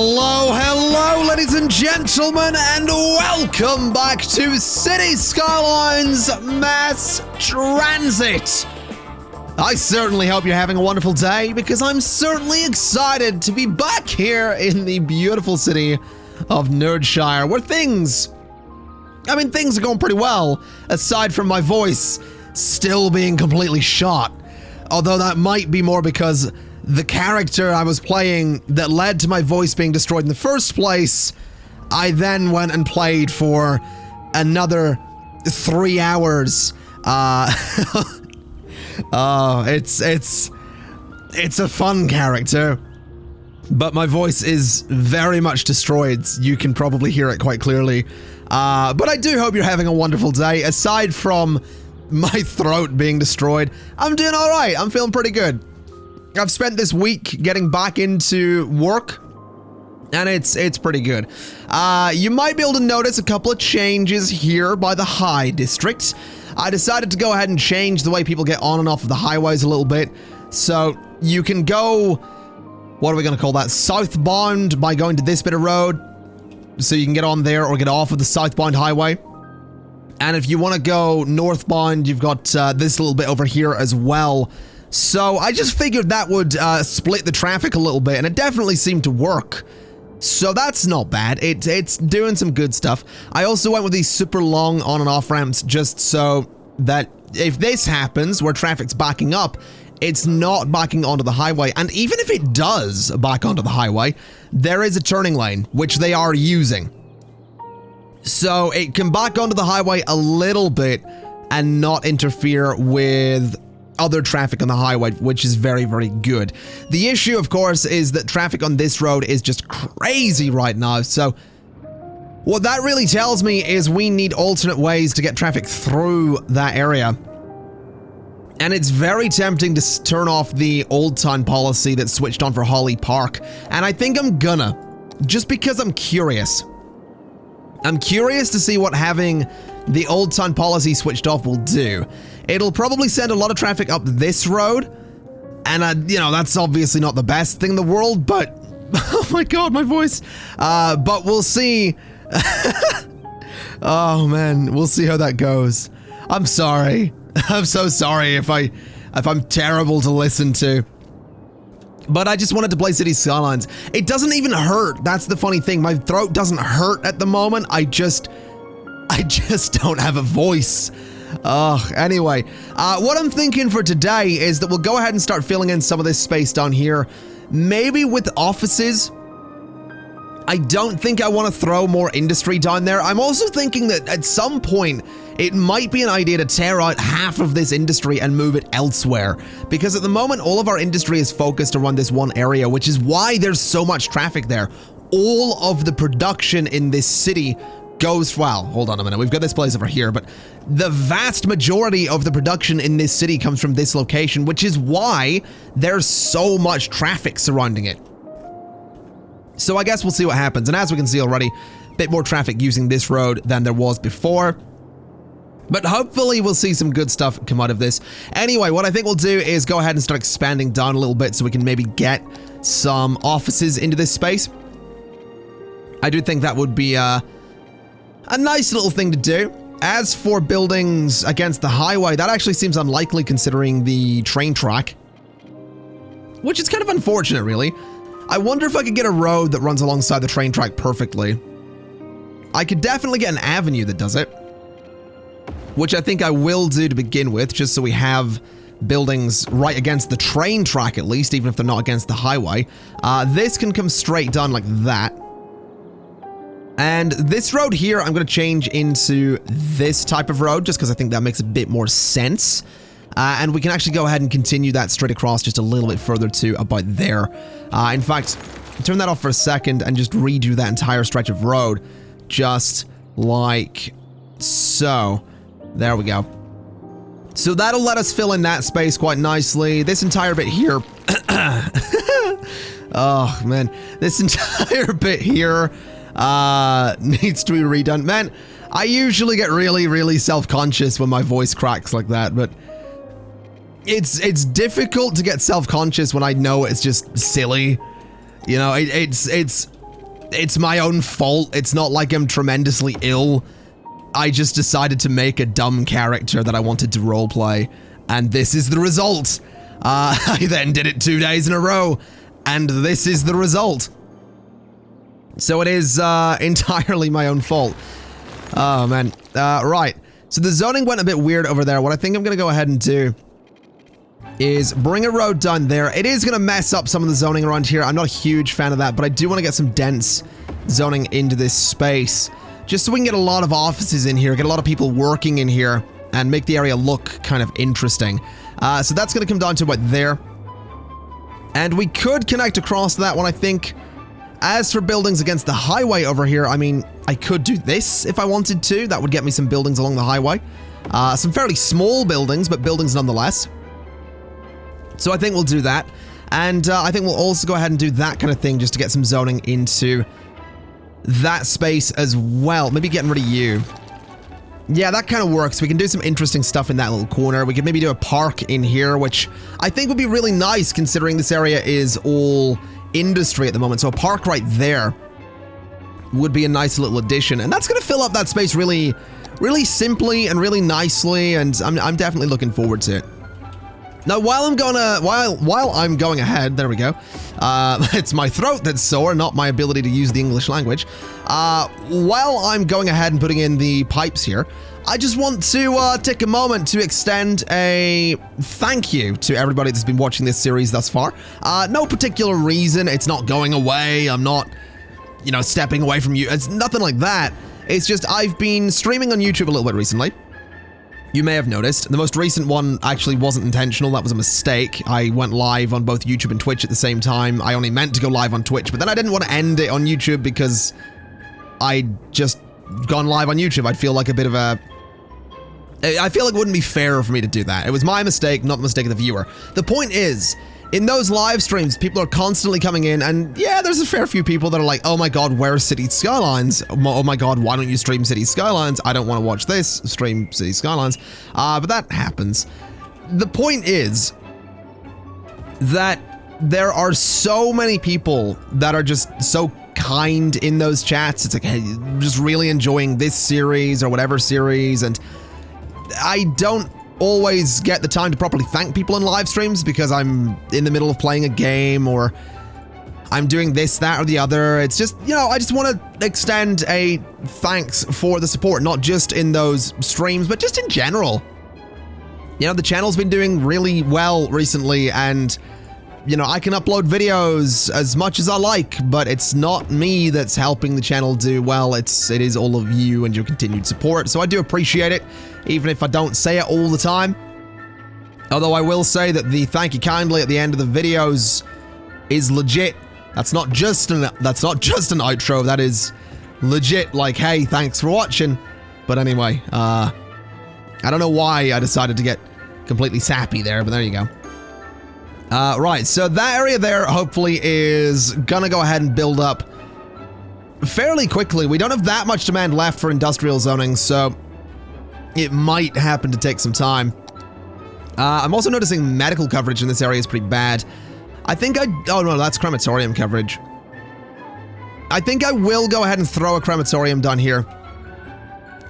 Hello, ladies and gentlemen, and welcome back to City Skylines Mass Transit. I certainly hope you're having a wonderful day, because I'm certainly excited to be back here in the beautiful city of Nerdshire, where things are going pretty well, aside from my voice still being completely shot. Although that might be more because the character I was playing that led to my voice being destroyed in the first place, I then went and played for another 3 hours. It's a fun character, but my voice is very much destroyed. You can probably hear it quite clearly. But I do hope you're having a wonderful day. Aside from my throat being destroyed, I'm doing all right. I'm feeling pretty good. I've spent this week getting back into work, and it's pretty good. You might be able to notice a couple of changes here by the High District. I decided to go ahead and change the way people get on and off of the highways a little bit. So you can go, what are we going to call that, southbound by going to this bit of road. So you can get on there or get off of the southbound highway. And if you want to go northbound, you've got this little bit over here as well. So I just figured that would split the traffic a little bit, and it definitely seemed to work. So that's not bad. It's doing some good stuff. I also went with these super long on and off ramps just so that if this happens where traffic's backing up, it's not backing onto the highway. And even if it does back onto the highway, there is a turning lane, which they are using. So it can back onto the highway a little bit and not interfere with other traffic on the highway, which is very, very good. The issue, of course, is that traffic on this road is just crazy right now. So what that really tells me is we need alternate ways to get traffic through that area. And it's very tempting to turn off the old town policy that's switched on for Holly Park. And I think I'm gonna, just because I'm curious. I'm curious to see what having the old town policy switched off will do. It'll probably send a lot of traffic up this road, and you know, that's obviously not the best thing in the world, but oh my god, my voice. But we'll see. Oh man, we'll see how that goes. I'm sorry. I'm so sorry if I'm terrible to listen to. But I just wanted to play City Skylines. It doesn't even hurt. That's the funny thing. My throat doesn't hurt at the moment. I just don't have a voice. Anyway, what I'm thinking for today is that we'll go ahead and start filling in some of this space down here. Maybe with offices. I don't think I want to throw more industry down there. I'm also thinking that at some point, it might be an idea to tear out half of this industry and move it elsewhere. Because at the moment, all of our industry is focused around this one area, which is why there's so much traffic there. All of the production in this city goes, well, hold on a minute, we've got this place over here, but the vast majority of the production in this city comes from this location, which is why there's so much traffic surrounding it. So I guess we'll see what happens, and as we can see already, a bit more traffic using this road than there was before. But hopefully we'll see some good stuff come out of this. Anyway, what I think we'll do is go ahead and start expanding down a little bit so we can maybe get some offices into this space. I do think that would be a nice little thing to do. As for buildings against the highway, that actually seems unlikely considering the train track. Which is kind of unfortunate, really. I wonder if I could get a road that runs alongside the train track perfectly. I could definitely get an avenue that does it. Which I think I will do to begin with, just so we have buildings right against the train track at least, even if they're not against the highway. This can come straight down like that. And this road here, I'm going to change into this type of road, just because I think that makes a bit more sense. And we can actually go ahead and continue that straight across just a little bit further to about there. In fact, turn that off for a second and just redo that entire stretch of road, just like so. There we go. So that'll let us fill in that space quite nicely. This entire bit here. Oh, man. This entire bit here needs to be redone. Man, I usually get really, really self-conscious when my voice cracks like that, but it's difficult to get self-conscious when I know it's just silly. You know, it's It's my own fault. It's not like I'm tremendously ill. I just decided to make a dumb character that I wanted to roleplay, and this is the result. I then did it 2 days in a row, and this is the result. So it is entirely my own fault. Oh, man. Right. So the zoning went a bit weird over there. What I think I'm going to go ahead and do is bring a road down there. It is going to mess up some of the zoning around here. I'm not a huge fan of that, but I do want to get some dense zoning into this space, just so we can get a lot of offices in here, get a lot of people working in here, and make the area look kind of interesting. So that's going to come down to about there. And we could connect across that one, I think. As for buildings against the highway over here, I mean, I could do this if I wanted to. That would get me some buildings along the highway. Some fairly small buildings, but buildings nonetheless. So I think we'll do that. And I think we'll also go ahead and do that kind of thing just to get some zoning into that space as well. Maybe getting rid of you. Yeah, that kind of works. We can do some interesting stuff in that little corner. We could maybe do a park in here, which I think would be really nice considering this area is all industry at the moment. So a park right there would be a nice little addition. And that's going to fill up that space really, really simply and really nicely. And I'm definitely looking forward to it. Now, while I'm going ahead, there we go. It's my throat that's sore, not my ability to use the English language. While I'm going ahead and putting in the pipes here, I just want to take a moment to extend a thank you to everybody that's been watching this series thus far. No particular reason. It's not going away. I'm not, you know, stepping away from you. It's nothing like that. It's just I've been streaming on YouTube a little bit recently. You may have noticed. The most recent one actually wasn't intentional. That was a mistake. I went live on both YouTube and Twitch at the same time. I only meant to go live on Twitch, but then I didn't want to end it on YouTube because I'd just gone live on YouTube. I'd feel like a bit of a... I feel like it wouldn't be fair for me to do that. It was my mistake, not the mistake of the viewer. The point is, in those live streams, people are constantly coming in, and yeah, there's a fair few people that are like, oh my god, where's City Skylines? Oh my god, why don't you stream City Skylines? I don't want to watch this, stream City Skylines. But that happens. The point is that there are so many people that are just so kind in those chats. It's like, hey, just really enjoying this series or whatever series, and I don't always get the time to properly thank people in live streams because I'm in the middle of playing a game or I'm doing this, that, or the other. It's just, you know, I just want to extend a thanks for the support, not just in those streams, but just in general. You know, the channel's been doing really well recently, and, you know, I can upload videos as much as I like, but it's not me that's helping the channel do well. It is all of you and your continued support, so I do appreciate it, even if I don't say it all the time. Although I will say that the thank you kindly at the end of the videos is legit. That's not just an outro. That is legit. Like, hey, thanks for watching. But anyway, I don't know why I decided to get completely sappy there, but there you go. Right, so that area there hopefully is gonna go ahead and build up fairly quickly. We don't have that much demand left for industrial zoning, so it might happen to take some time. I'm also noticing medical coverage in this area is pretty bad. I think oh no, that's crematorium coverage. I think I will go ahead and throw a crematorium down here,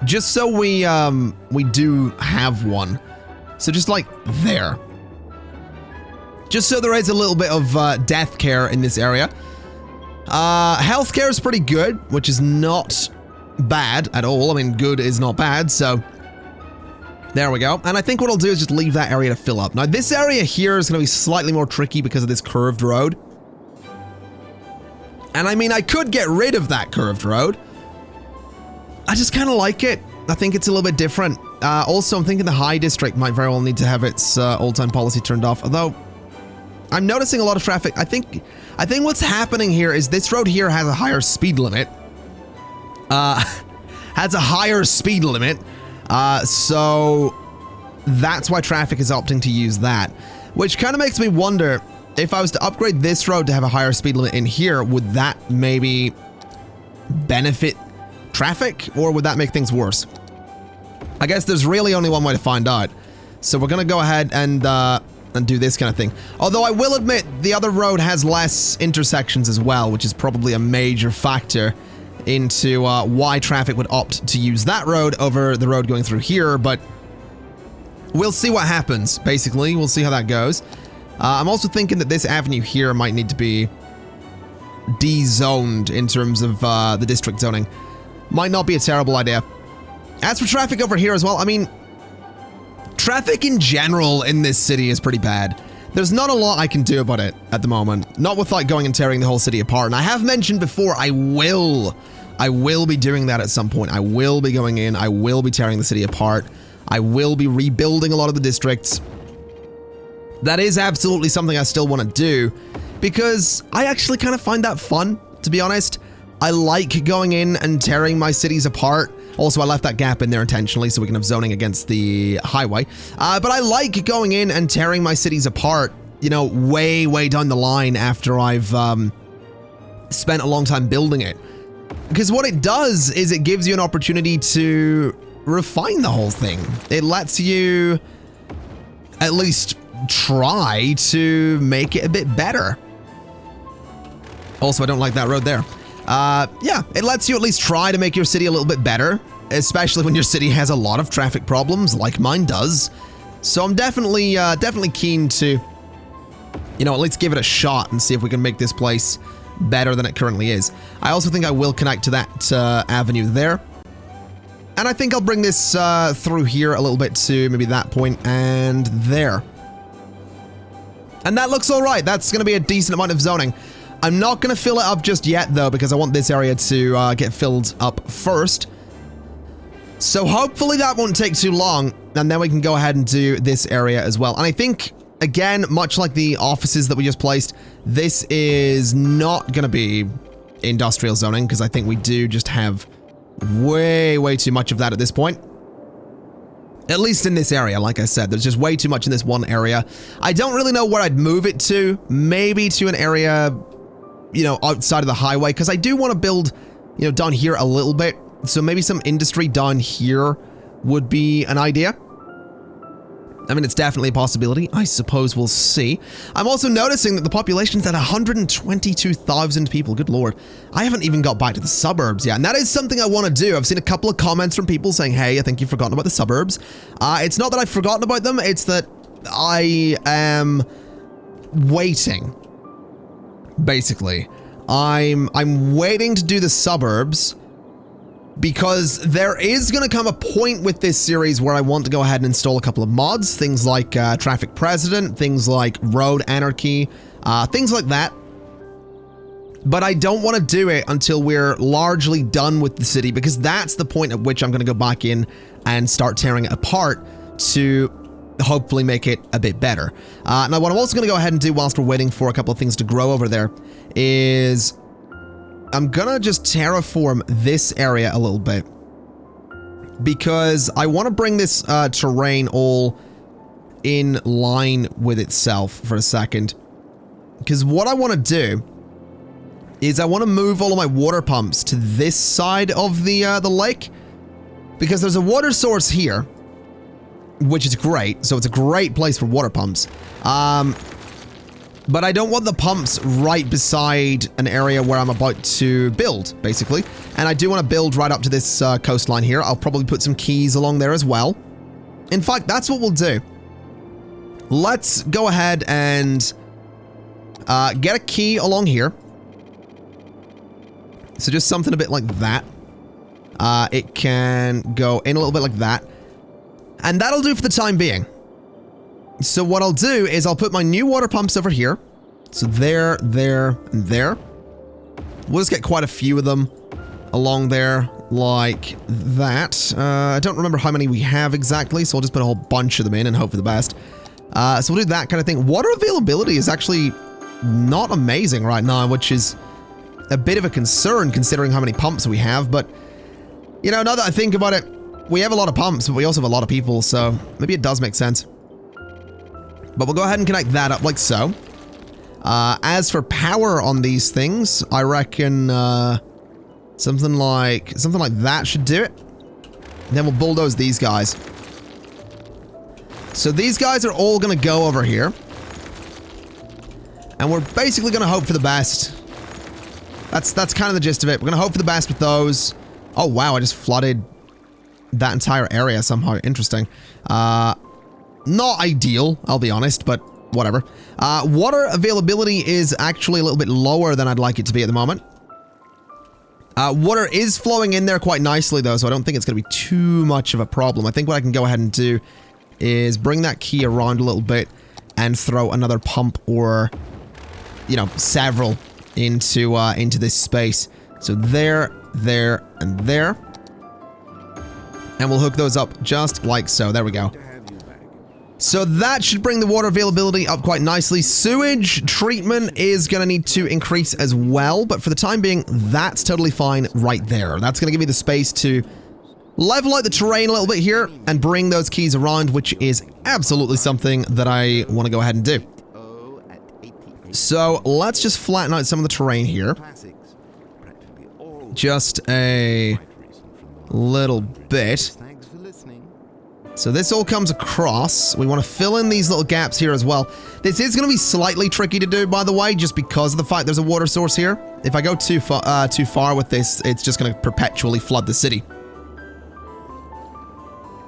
just so we do have one. So just like there. Just so there is a little bit of death care in this area. Healthcare is pretty good, which is not bad at all. I mean, good is not bad, so there we go. And I think what I'll do is just leave that area to fill up. Now, this area here is going to be slightly more tricky because of this curved road. And I mean, I could get rid of that curved road. I just kind of like it. I think it's a little bit different. Also, I'm thinking the high district might very well need to have its all-time policy turned off, although I'm noticing a lot of traffic. I think what's happening here is this road here has a higher speed limit. So that's why traffic is opting to use that, which kind of makes me wonder if I was to upgrade this road to have a higher speed limit in here, would that maybe benefit traffic, or would that make things worse? I guess there's really only one way to find out. So we're gonna go ahead and and do this kind of thing. Although I will admit, the other road has less intersections as well, which is probably a major factor into why traffic would opt to use that road over the road going through here, but we'll see what happens, basically. We'll see how that goes. I'm also thinking that this avenue here might need to be de-zoned in terms of the district zoning. Might not be a terrible idea. As for traffic over here as well, I mean, traffic in general in this city is pretty bad. There's not a lot I can do about it at the moment. Not with like going and tearing the whole city apart. And I have mentioned before, I will be doing that at some point. I will be going in, I will be tearing the city apart. I will be rebuilding a lot of the districts. That is absolutely something I still want to do because I actually kind of find that fun, to be honest. I like going in and tearing my cities apart. Also, I left that gap in there intentionally so we can have zoning against the highway. But I like going in and tearing my cities apart, you know, way down the line after I've spent a long time building it. Because what it does is it gives you an opportunity to refine the whole thing. It lets you at least try to make it a bit better. Also, I don't like that road there. Yeah, it lets you at least try to make your city a little bit better, especially when your city has a lot of traffic problems like mine does. So I'm definitely keen to, you know, at least give it a shot and see if we can make this place better than it currently is. I also think I will connect to that avenue there. And I think I'll bring this through here a little bit to maybe that point and there. And that looks all right. That's going to be a decent amount of zoning. I'm not going to fill it up just yet, though, because I want this area to get filled up first. So hopefully that won't take too long, and then we can go ahead and do this area as well. And I think, again, much like the offices that we just placed, this is not going to be industrial zoning, because I think we do just have way too much of that at this point. At least in this area, like I said, there's just way too much in this one area. I don't really know where I'd move it to. Maybe to an area, you know, outside of the highway, because I do want to build, you know, down here a little bit. So maybe some industry down here would be an idea. I mean, it's definitely a possibility. I suppose we'll see. I'm also noticing that the population's at 122,000 people. Good Lord. I haven't even got back to the suburbs yet. And that is something I want to do. I've seen a couple of comments from people saying, hey, I think you've forgotten about the suburbs. It's not that I've forgotten about them. It's that I am waiting. Basically. I'm waiting to do the suburbs because there is going to come a point with this series where I want to go ahead and install a couple of mods, things like Traffic President, things like Road Anarchy, things like that. But I don't want to do it until we're largely done with the city, because that's the point at which I'm going to go back in and start tearing it apart to hopefully make it a bit better. Now, what I'm also going to go ahead and do whilst we're waiting for a couple of things to grow over there is I'm gonna just terraform this area a little bit, because I want to bring this terrain all in line with itself for a second. Because what I want to do is I want to move all of my water pumps to this side of the lake, because there's a water source here, which is great. So it's a great place for water pumps. But I don't want the pumps right beside an area where I'm about to build, basically. And I do want to build right up to this coastline here. I'll probably put some keys along there as well. In fact, that's what we'll do. Let's go ahead and get a key along here. So just something a bit like that. It can go in a little bit like that. And that'll do for the time being. So what I'll do is I'll put my new water pumps over here. So there, and there. We'll just get quite a few of them along there like that. I don't remember how many we have exactly, so I'll just put a whole bunch of them in and hope for the best. So we'll do that kind of thing. Water availability is actually not amazing right now, which is a bit of a concern considering how many pumps we have. But, you know, now that I think about it, we have a lot of pumps, but we also have a lot of people, so maybe it does make sense. But we'll go ahead and connect that up like so. As for power on these things, I reckon something like that should do it. And then we'll bulldoze these guys. So these guys are all going to go over here. And we're basically going to hope for the best. That's kind of the gist of it. We're going to hope for the best with those. Oh, wow, I just flooded that entire area somehow. Interesting. Not ideal, I'll be honest, but whatever. Water availability is actually a little bit lower than I'd like it to be at the moment. Water is flowing in there quite nicely, though, so I don't think it's going to be too much of a problem. I think what I can go ahead and do is bring that key around a little bit and throw another pump or, you know, several into this space. So there, there, and there. And we'll hook those up just like so. There we go. So that should bring the water availability up quite nicely. Sewage treatment is going to need to increase as well, but for the time being, that's totally fine right there. That's going to give me the space to level out the terrain a little bit here and bring those keys around, which is absolutely something that I want to go ahead and do. So let's just flatten out some of the terrain here. Just a little bit. So this all comes across. We want to fill in these little gaps here as well. This is going to be slightly tricky to do, by the way, just because of the fact there's a water source here. If I go too far with this, it's just going to perpetually flood the city.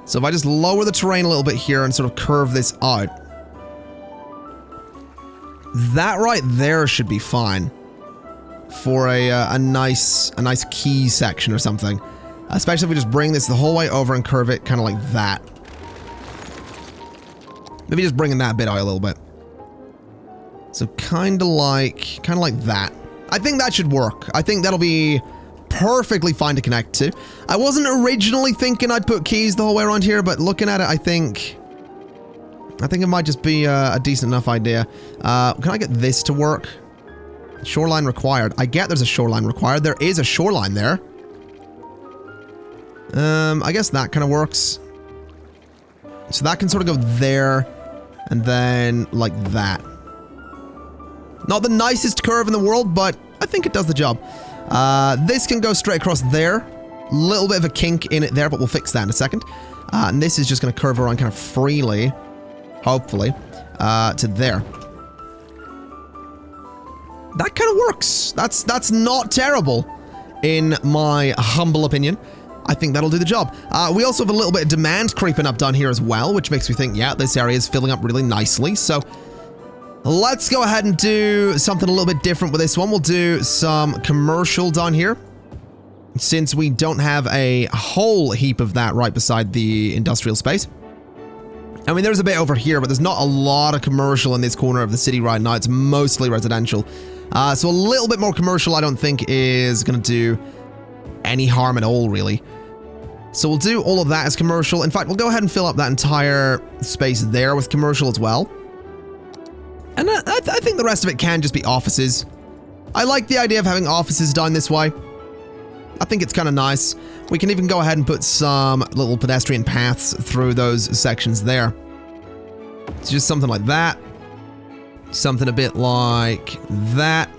So if I just lower the terrain a little bit here and sort of curve this out, that right there should be fine for a nice key section or something. Especially if we just bring this the whole way over and curve it kind of like that. Maybe just bringing that bit out a little bit. So kind of like that. I think that should work. I think that'll be perfectly fine to connect to. I wasn't originally thinking I'd put keys the whole way around here, but looking at it, I think it might just be a decent enough idea. Can I get this to work? Shoreline required. I get there's a shoreline required. There is a shoreline there. I guess that kind of works. So that can sort of go there, and then like that. Not the nicest curve in the world, but I think it does the job. This can go straight across there. Little bit of a kink in it there, but we'll fix that in a second. And this is just going to curve around kind of freely, hopefully, to there. That kind of works. That's not terrible, in my humble opinion. I think that'll do the job. We also have a little bit of demand creeping up down here as well, which makes me think, yeah, this area is filling up really nicely. So let's go ahead and do something a little bit different with this one. We'll do some commercial down here, since we don't have a whole heap of that right beside the industrial space. I mean, there's a bit over here, but there's not a lot of commercial in this corner of the city right now. It's mostly residential. So a little bit more commercial I don't think is going to do any harm at all, really. So we'll do all of that as commercial. In fact, we'll go ahead and fill up that entire space there with commercial as well. And I think the rest of it can just be offices. I like the idea of having offices down this way. I think it's kind of nice. We can even go ahead and put some little pedestrian paths through those sections there. It's just something like that. Something a bit like that.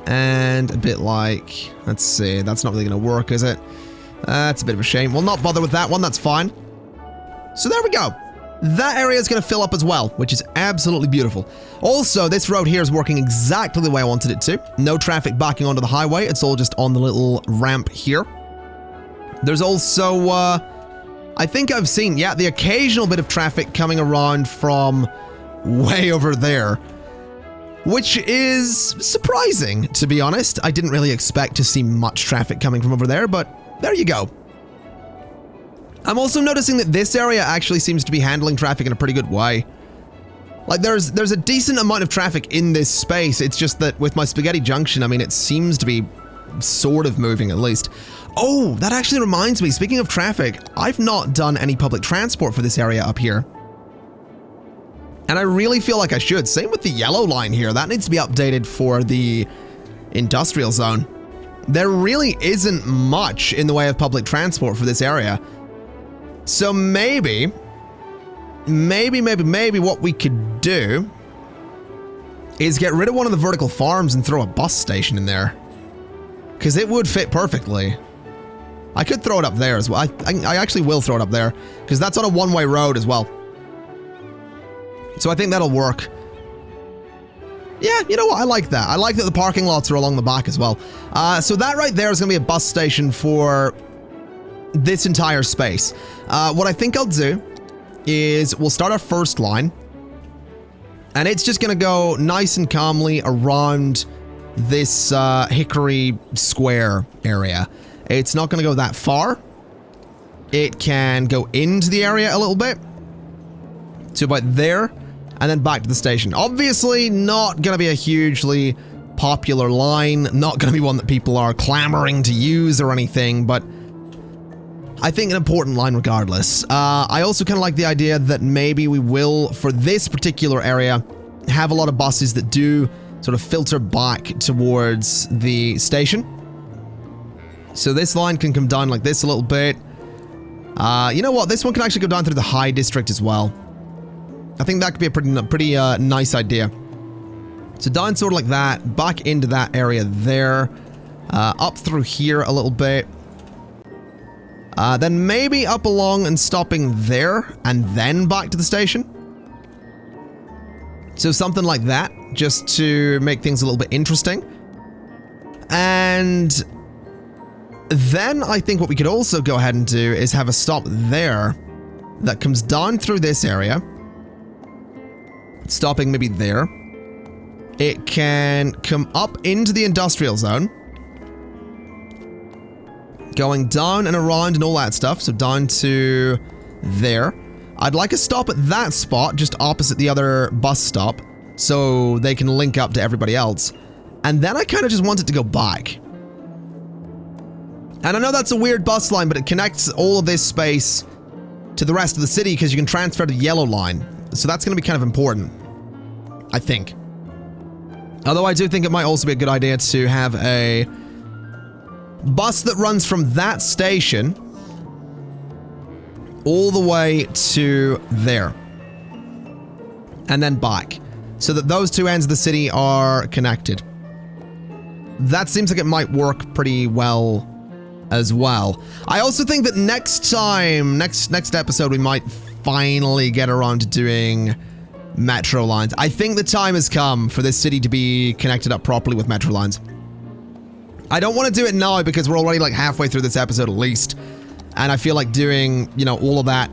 And a bit like, let's see, that's not really going to work, is it? That's a bit of a shame. We'll not bother with that one, that's fine. So there we go. That area is going to fill up as well, which is absolutely beautiful. Also, this road here is working exactly the way I wanted it to. No traffic backing onto the highway. It's all just on the little ramp here. There's also, I think I've seen, yeah, the occasional bit of traffic coming around from way over there, which is surprising, to be honest. I didn't really expect to see much traffic coming from over there, but there you go. I'm also noticing that this area actually seems to be handling traffic in a pretty good way. Like, there's a decent amount of traffic in this space. It's just that with my Spaghetti Junction, I mean, it seems to be sort of moving at least. Oh, that actually reminds me, speaking of traffic, I've not done any public transport for this area up here. And I really feel like I should. Same with the yellow line here. That needs to be updated for the industrial zone. There really isn't much in the way of public transport for this area. So maybe what we could do is get rid of one of the vertical farms and throw a bus station in there. Because it would fit perfectly. I could throw it up there as well. I actually will throw it up there, because that's on a one-way road as well. So I think that'll work. Yeah, you know what? I like that. I like that the parking lots are along the back as well. So that right there is going to be a bus station for this entire space. What I think I'll do is we'll start our first line. And it's just going to go nice and calmly around this Hickory Square area. It's not going to go that far. It can go into the area a little bit. To about there. And then back to the station. Obviously, not going to be a hugely popular line. Not going to be one that people are clamoring to use or anything. But I think an important line regardless. I also kind of like the idea that maybe we will, for this particular area, have a lot of buses that do sort of filter back towards the station. So this line can come down like this a little bit. You know what? This one can actually go down through the High District as well. I think that could be a pretty nice idea. So down sort of like that, back into that area there, up through here a little bit. Then maybe up along and stopping there, and then back to the station. So something like that, just to make things a little bit interesting. And then I think what we could also go ahead and do is have a stop there that comes down through this area. Stopping maybe there. It can come up into the industrial zone. Going down and around and all that stuff. So down to there. I'd like a stop at that spot, just opposite the other bus stop. So they can link up to everybody else. And then I kind of just want it to go back. And I know that's a weird bus line, but it connects all of this space to the rest of the city because you can transfer to the yellow line. So that's going to be kind of important, I think. Although I do think it might also be a good idea to have a bus that runs from that station all the way to there. And then back. So that those two ends of the city are connected. That seems like it might work pretty well as well. I also think that next time, next episode, we might finally get around to doing metro lines. I think the time has come for this city to be connected up properly with metro lines. I don't want to do it now because we're already like halfway through this episode at least. And I feel like doing, you know, all of that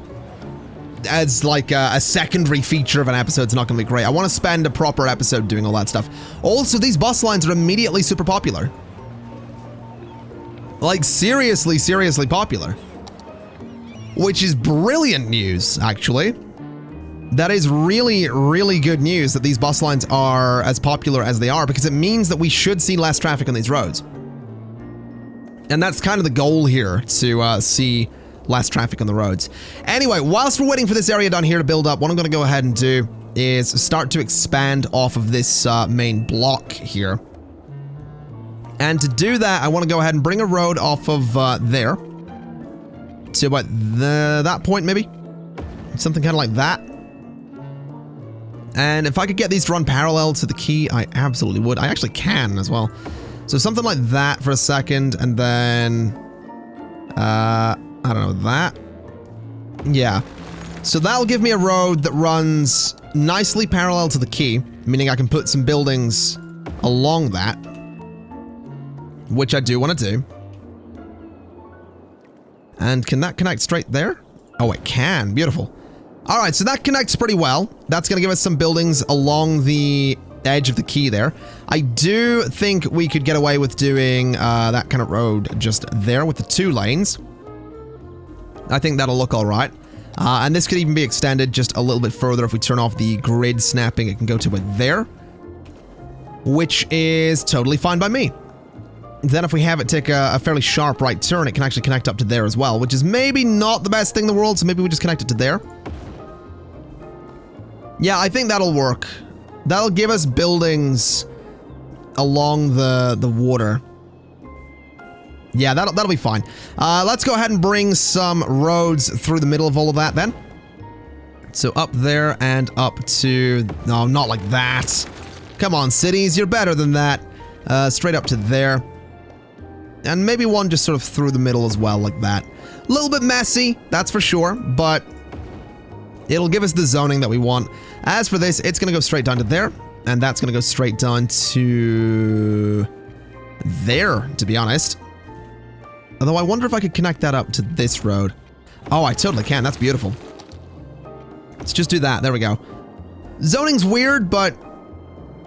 as like a secondary feature of an episode is not going to be great. I want to spend a proper episode doing all that stuff. Also, these bus lines are immediately super popular. Like seriously, seriously popular. Which is brilliant news, actually. That is really, really good news that these bus lines are as popular as they are, because it means that we should see less traffic on these roads. And that's kind of the goal here, to see less traffic on the roads. Anyway, whilst we're waiting for this area down here to build up, what I'm going to go ahead and do is start to expand off of this main block here. And to do that, I want to go ahead and bring a road off of there. To about that point, maybe? Something kind of like that. And if I could get these to run parallel to the key, I absolutely would. I actually can as well. So something like that for a second, and then... I don't know, that? Yeah. So that'll give me a road that runs nicely parallel to the key, meaning I can put some buildings along that. Which I do want to do. And can that connect straight there? Oh, it can. Beautiful. Alright, so that connects pretty well. That's going to give us some buildings along the edge of the key there. I do think we could get away with doing that kind of road just there with the 2 lanes. I think that'll look alright. And this could even be extended just a little bit further if we turn off the grid snapping. It can go to about there. Which is totally fine by me. Then if we have it take a fairly sharp right turn, it can actually connect up to there as well, which is maybe not the best thing in the world, so maybe we just connect it to there. Yeah, I think that'll work. That'll give us buildings along the water. Yeah, that'll be fine. Let's go ahead and bring some roads through the middle of all of that then. So up there and up to... No, not like that. Come on, cities, you're better than that. Straight up to there. And maybe one just sort of through the middle as well, like that. A little bit messy, that's for sure, but it'll give us the zoning that we want. As for this, it's going to go straight down to there. And that's going to go straight down to there, to be honest. Although I wonder if I could connect that up to this road. Oh, I totally can. That's beautiful. Let's just do that. There we go. Zoning's weird, but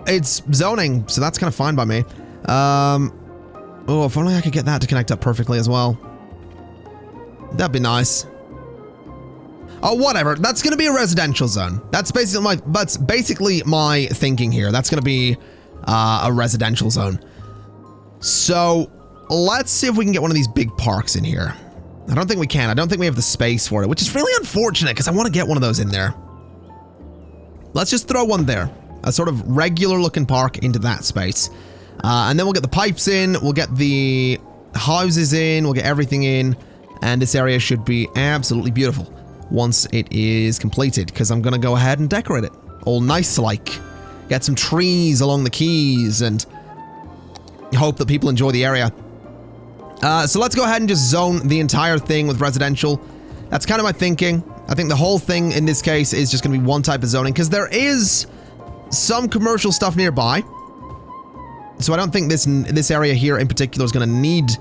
it's zoning, so that's kind of fine by me. Oh, if only I could get that to connect up perfectly as well. That'd be nice. Oh, whatever. That's going to be a residential zone. That's basically my thinking here. That's going to be a residential zone. So let's see if we can get one of these big parks in here. I don't think we can. I don't think we have the space for it, which is really unfortunate because I want to get one of those in there. Let's just throw one there. A sort of regular looking park into that space. And then we'll get the pipes in. We'll get the houses in. We'll get everything in. And this area should be absolutely beautiful once it is completed, because I'm going to go ahead and decorate it all nice-like. Get some trees along the quays and hope that people enjoy the area. So let's go ahead and just zone the entire thing with residential. That's kind of my thinking. I think the whole thing in this case is just going to be one type of zoning, because there is some commercial stuff nearby. So I don't think this area here in particular is going to need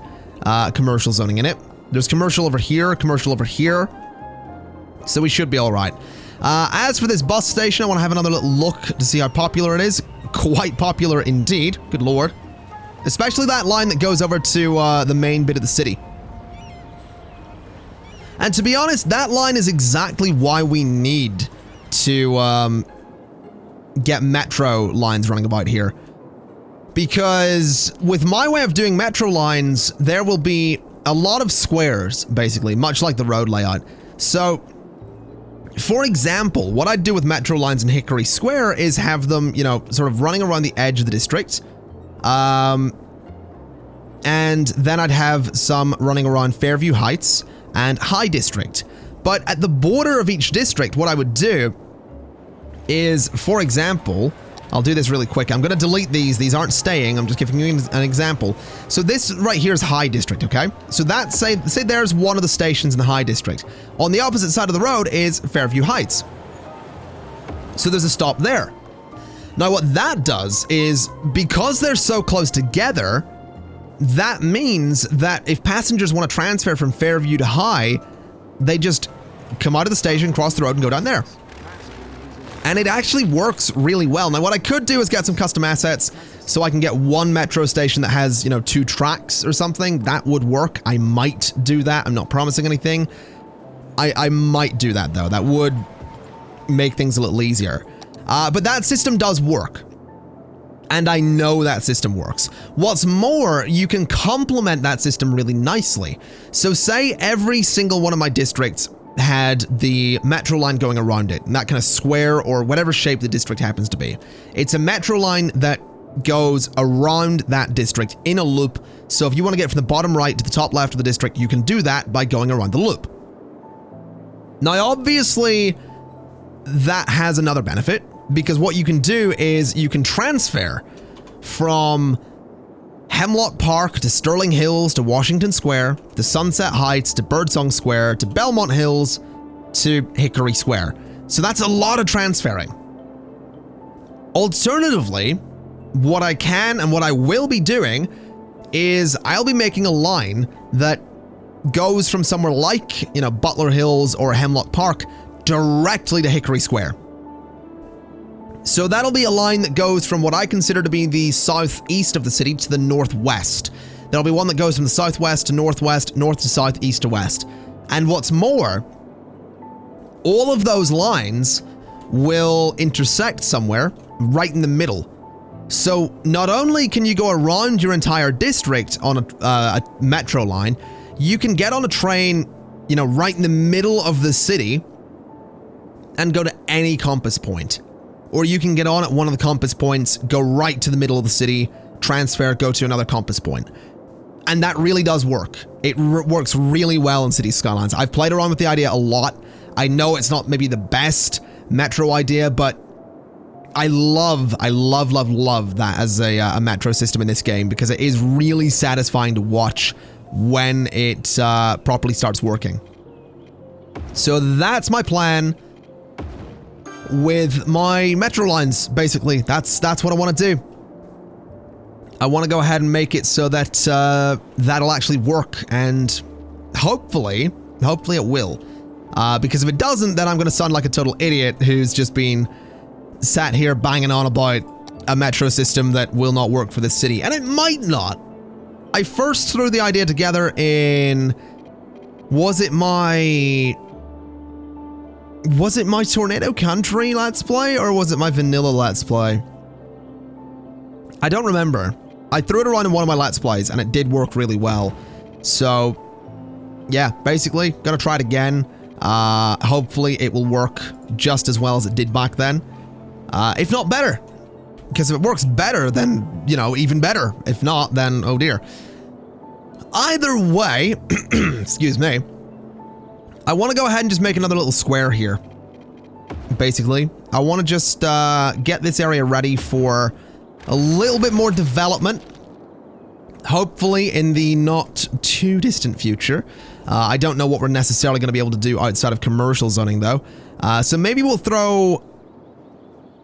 commercial zoning in it. There's commercial over here, commercial over here. So we should be all right. As for this bus station, I want to have another little look to see how popular it is. Quite popular indeed. Good lord. Especially that line that goes over to the main bit of the city. And to be honest, that line is exactly why we need to get metro lines running about here. Because with my way of doing metro lines, there will be a lot of squares, basically, much like the road layout. So, for example, what I'd do with metro lines in Hickory Square is have them, you know, sort of running around the edge of the district. And then I'd have some running around Fairview Heights and High District. But at the border of each district, what I would do is, for example, I'll do this really quick. I'm going to delete these. These aren't staying. I'm just giving you an example. So this right here is High District, okay? So that, say there's one of the stations in the High District. On the opposite side of the road is Fairview Heights. So there's a stop there. Now what that does is, because they're so close together, that means that if passengers want to transfer from Fairview to High, they just come out of the station, cross the road, and go down there. And it actually works really well. Now, what I could do is get some custom assets so I can get one metro station that has, you know, 2 tracks or something. That would work. I might do that. I'm not promising anything. I might do that, though. That would make things a little easier. But that system does work. And I know that system works. What's more, you can complement that system really nicely. So say every single one of my districts had the metro line going around it, in that kind of square or whatever shape the district happens to be. It's a metro line that goes around that district in a loop. So if you want to get from the bottom right to the top left of the district, you can do that by going around the loop. Now, obviously, that has another benefit, because what you can do is you can transfer from Hemlock Park to Sterling Hills to Washington Square to Sunset Heights to Birdsong Square to Belmont Hills to Hickory Square. So that's a lot of transferring. Alternatively, what I can and what I will be doing is I'll be making a line that goes from somewhere like, you know, Butler Hills or Hemlock Park directly to Hickory Square. So that'll be a line that goes from what I consider to be the southeast of the city to the northwest. There'll be one that goes from the southwest to northwest, north to south, east to west. And what's more, all of those lines will intersect somewhere right in the middle. So not only can you go around your entire district on a metro line, you can get on a train, you know, right in the middle of the city and go to any compass point. Or you can get on at one of the compass points, go right to the middle of the city, transfer, go to another compass point. And that really does work. It works really well in City Skylines. I've played around with the idea a lot. I know it's not maybe the best metro idea, but I love that as a metro system in this game, because it is really satisfying to watch when it properly starts working. So that's my plan. with my metro lines, basically. That's what I want to do. I want to go ahead and make it so that that'll actually work, and hopefully it will. Because if it doesn't, then I'm going to sound like a total idiot who's just been sat here banging on about a metro system that will not work for this city. And it might not. I first threw the idea together in... Was it my Tornado Country Let's Play, or was it my Vanilla Let's Play? I don't remember. I threw it around in one of my Let's Plays, and it did work really well. So, yeah, basically, gonna try it again. Hopefully it will work just as well as it did back then. If not better. Because if it works better, then, you know, even better. If not, then, oh dear. Either way, excuse me, I want to go ahead and just make another little square here. Basically, I want to just get this area ready for a little bit more development. Hopefully in the not too distant future. I don't know what we're necessarily going to be able to do outside of commercial zoning though. So maybe we'll throw...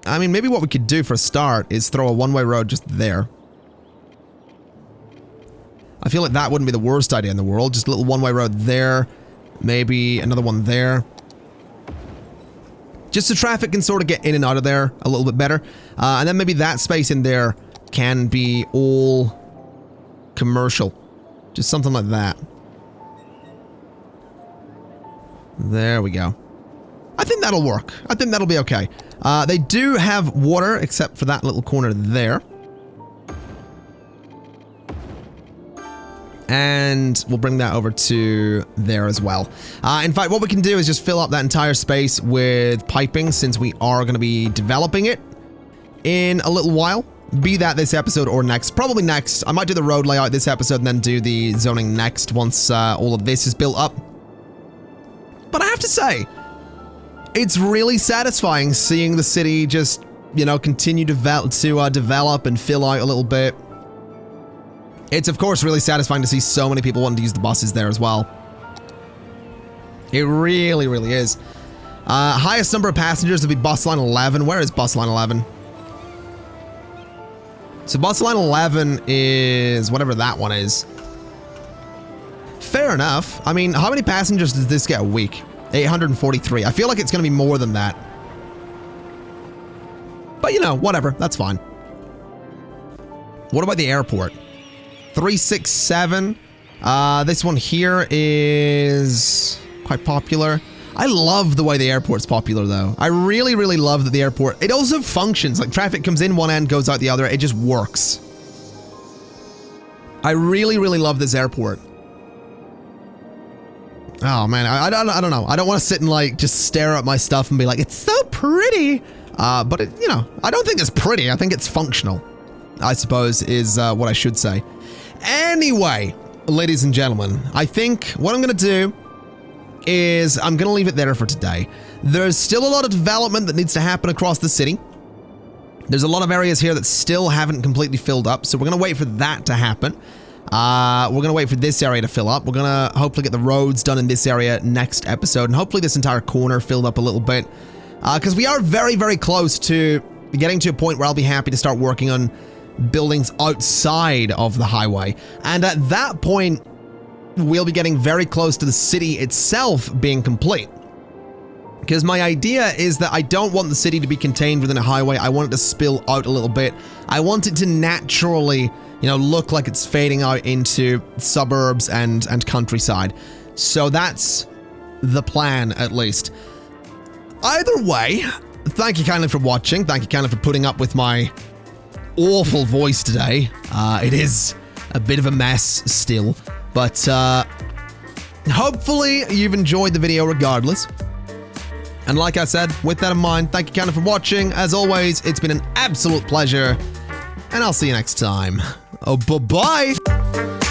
I mean, maybe what we could do for a start is throw a one-way road just there. I feel like that wouldn't be the worst idea in the world. Just a little one-way road there. Maybe another one there. Just so traffic can sort of get in and out of there a little bit better. And then maybe that space in there can be all commercial. Just something like that. There we go. I think that'll work. I think that'll be okay. They do have water, except for that little corner there. And we'll bring that over to there as well. In fact, what we can do is just fill up that entire space with piping, since we are going to be developing it in a little while. Be that this episode or next. Probably next. I might do the road layout this episode and then do the zoning next once all of this is built up. But I have to say, it's really satisfying seeing the city just, you know, continue to develop and fill out a little bit. It's, of course, really satisfying to see so many people wanting to use the buses there as well. It really, really is. Highest number of passengers would be bus line 11. Where is bus line 11? So bus line 11 is whatever that one is. Fair enough. I mean, how many passengers does this get a week? 843. I feel like it's going to be more than that. But, you know, whatever. That's fine. What about the airport? 367. This one here is quite popular. I love the way the airport's popular, though. I really, really love that the airport... It also functions. Like, traffic comes in one end, goes out the other. It just works. I really, really love this airport. Oh, man. I don't know. I don't want to sit and, like, just stare at my stuff and be like, it's so pretty. But, it, you know, I don't think it's pretty. I think it's functional, I suppose, is what I should say. Anyway, ladies and gentlemen, I think what I'm going to do is I'm going to leave it there for today. There's still a lot of development that needs to happen across the city. There's a lot of areas here that still haven't completely filled up, so we're going to wait for that to happen. We're going to wait for this area to fill up. We're going to hopefully get the roads done in this area next episode, and hopefully this entire corner filled up a little bit. Because we are very, very close to getting to a point where I'll be happy to start working on buildings outside of the highway. And at that point, we'll be getting very close to the city itself being complete. Because my idea is that I don't want the city to be contained within a highway. I want it to spill out a little bit. I want it to naturally, you know, look like it's fading out into suburbs and countryside. So that's the plan, at least. Either way, thank you kindly for watching. Thank you kindly for putting up with my awful voice today. It is a bit of a mess still, but hopefully you've enjoyed the video regardless. And like I said, with that in mind, thank you kindly for watching. As always, it's been an absolute pleasure, and I'll see you next time. Oh, bye-bye!